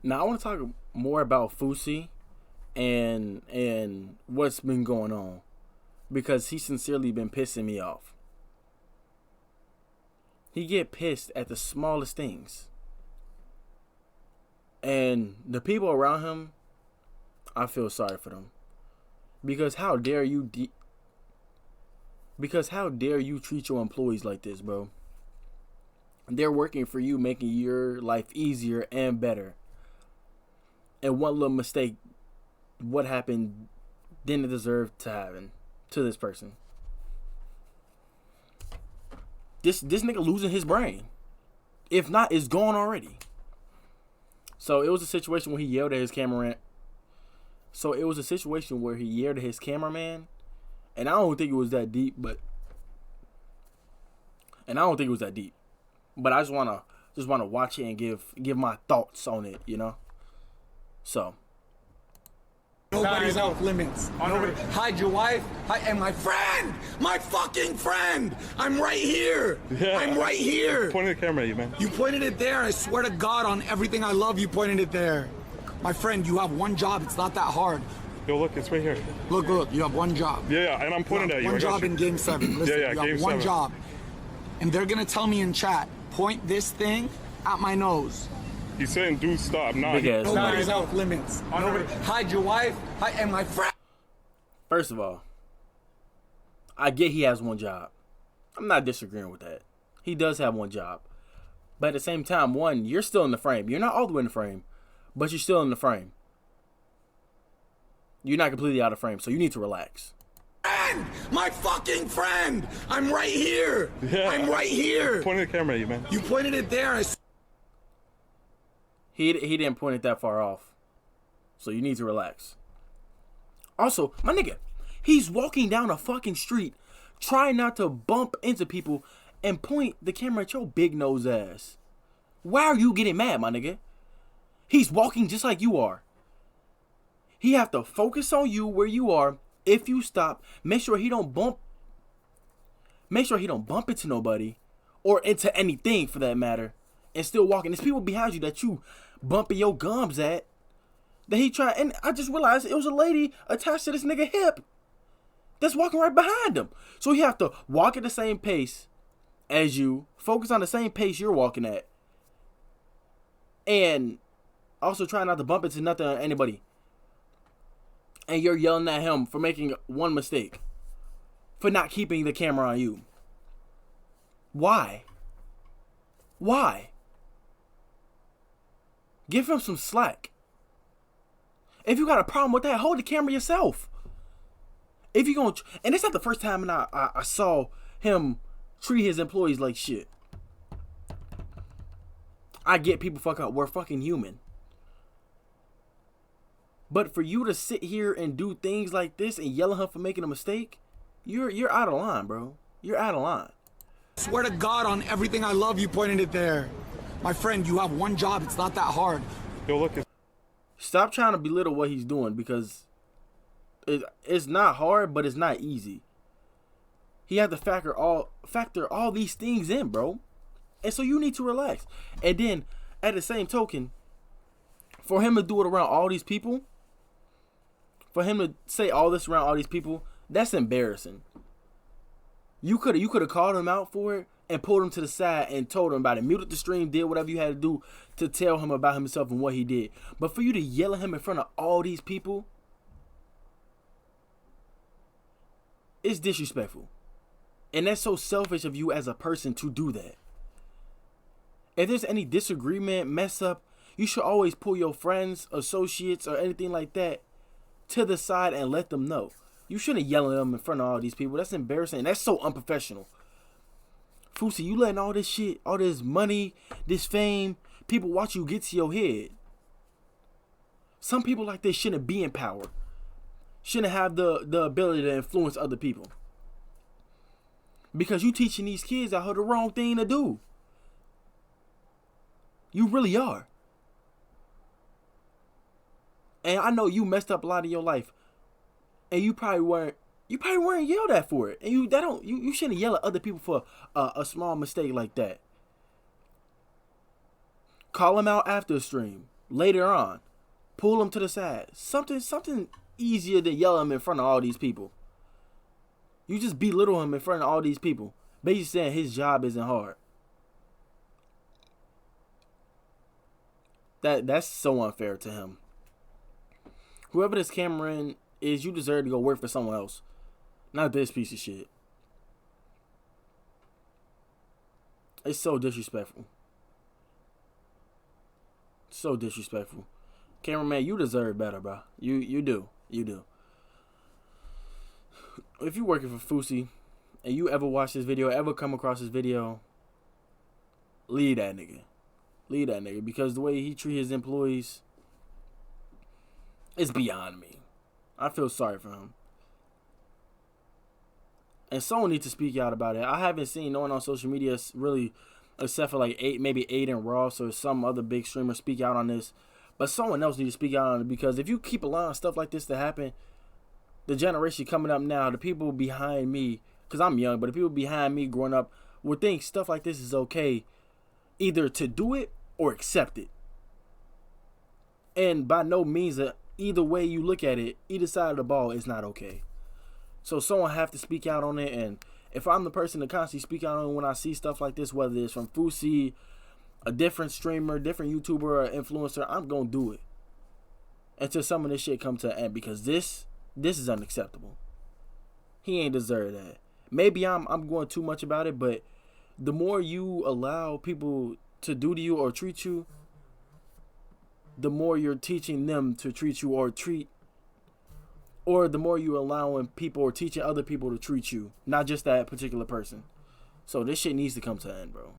Now I want to talk more about Fousey and what's been going on, because he's sincerely been pissing me off. He get pissed at the smallest things. And the people around him, I feel sorry for them. Because how dare you treat your employees like this, bro? They're working for you, making your life easier and better. And one little mistake, what happened, didn't deserve to happen to this person. This nigga losing his brain. If not, it's gone already. So it was a situation where he yelled at his cameraman. And I don't think it was that deep, but I just wanna watch it and give my thoughts on it, you know. So nobody's off limits. Nobody. Hide your wife. And my friend, my fucking friend. I'm right here. Yeah. I'm right here. Pointing the camera at you, man. You pointed it there. I swear to God, on everything I love, you pointed it there. My friend, you have one job. It's not that hard. Yo, look, it's right here. Look. You have one job. Yeah, and I'm pointing at you. One job in Game 7. Listen, yeah, you have one job. And they're gonna tell me in chat, point this thing at my nose. He's saying, dude, stop. Nah, nobody's off limits. Nobody. Hide your wife. And my friend. First of all, I get he has one job. I'm not disagreeing with that. He does have one job. But at the same time, one, you're still in the frame. You're not all the way in the frame, but you're still in the frame. You're not completely out of frame, so you need to relax. Friend, my fucking friend. I'm right here. Yeah. I'm right here. Pointing the camera at you, man. You pointed it there. He didn't point it that far off, so you need to relax. Also, my nigga, he's walking down a fucking street, trying not to bump into people, and point the camera at your big nose ass. Why are you getting mad, my nigga? He's walking just like you are. He have to focus on you where you are. If you stop, make sure he don't bump into nobody or into anything for that matter, and still walking. There's people behind you that you bumping your gums at, that he tried, and I just realized it was a lady attached to this nigga hip that's walking right behind him. So he have to walk at the same pace as you, focus on the same pace you're walking at, and also try not to bump into nothing or anybody. And you're yelling at him for making one mistake, for not keeping the camera on you. Why? Give him some slack. If you got a problem with that, hold the camera yourself. If you gonna, and it's not the first time I saw him treat his employees like shit. I get people fuck up. We're fucking human. But for you to sit here and do things like this and yell at him for making a mistake, you're out of line, bro. You're out of line. I swear to God, on everything I love, you pointed it there. My friend, you have one job. It's not that hard. Yo, look. Stop trying to belittle what he's doing, because it's not hard, but it's not easy. He had to factor all these things in, bro. And so you need to relax. And then, at the same token, for him to do it around all these people, for him to say all this around all these people, that's embarrassing. You could have called him out for it and pulled him to the side and told him about it. Muted the stream, did whatever you had to do to tell him about himself and what he did. But for you to yell at him in front of all these people, it's disrespectful. And that's so selfish of you as a person to do that. If there's any disagreement, mess up, you should always pull your friends, associates, or anything like that to the side and let them know. You shouldn't yell at them in front of all these people. That's embarrassing. That's so unprofessional. Fousey, you letting all this shit, all this money, this fame, people watch you get to your head. Some people like this shouldn't be in power. Shouldn't have the ability to influence other people. Because you teaching these kids out here the wrong thing to do. You really are. And I know you messed up a lot in your life, and you probably weren't yelled at for it. And you shouldn't yell at other people for a small mistake like that. Call them out after the stream. later on. Pull him to the side. Something easier than yell him in front of all these people. You just belittle him in front of all these people. Basically saying his job isn't hard. That's so unfair to him. Whoever this cameraman is, you deserve to go work for someone else. Not this piece of shit. It's so disrespectful. So disrespectful. Cameraman, you deserve better, bro. You do. You do. If you're working for FOUSEY and you ever watch this video, ever come across this video, leave that nigga. Leave that nigga. Because the way he treats his employees, it's beyond me. I feel sorry for him. And someone needs to speak out about it. I haven't seen no one on social media really, except for like maybe Aiden Ross or some other big streamer, speak out on this. But someone else needs to speak out on it, because if you keep allowing stuff like this to happen, the generation coming up now, the people behind me, because I'm young, but the people behind me growing up will think stuff like this is okay, either to do it or accept it. And by no means, either way you look at it, either side of the ball is not okay. So someone have to speak out on it. And if I'm the person to constantly speak out on it when I see stuff like this, whether it's from FOUSEY, a different streamer, different YouTuber or influencer, I'm going to do it until some of this shit come to an end, because this is unacceptable. He ain't deserve that. Maybe I'm going too much about it, but the more you allow people to do to you or treat you, the more you're teaching them to treat you or the more you allowing people or teaching other people to treat you, not just that particular person. So this shit needs to come to an end, bro.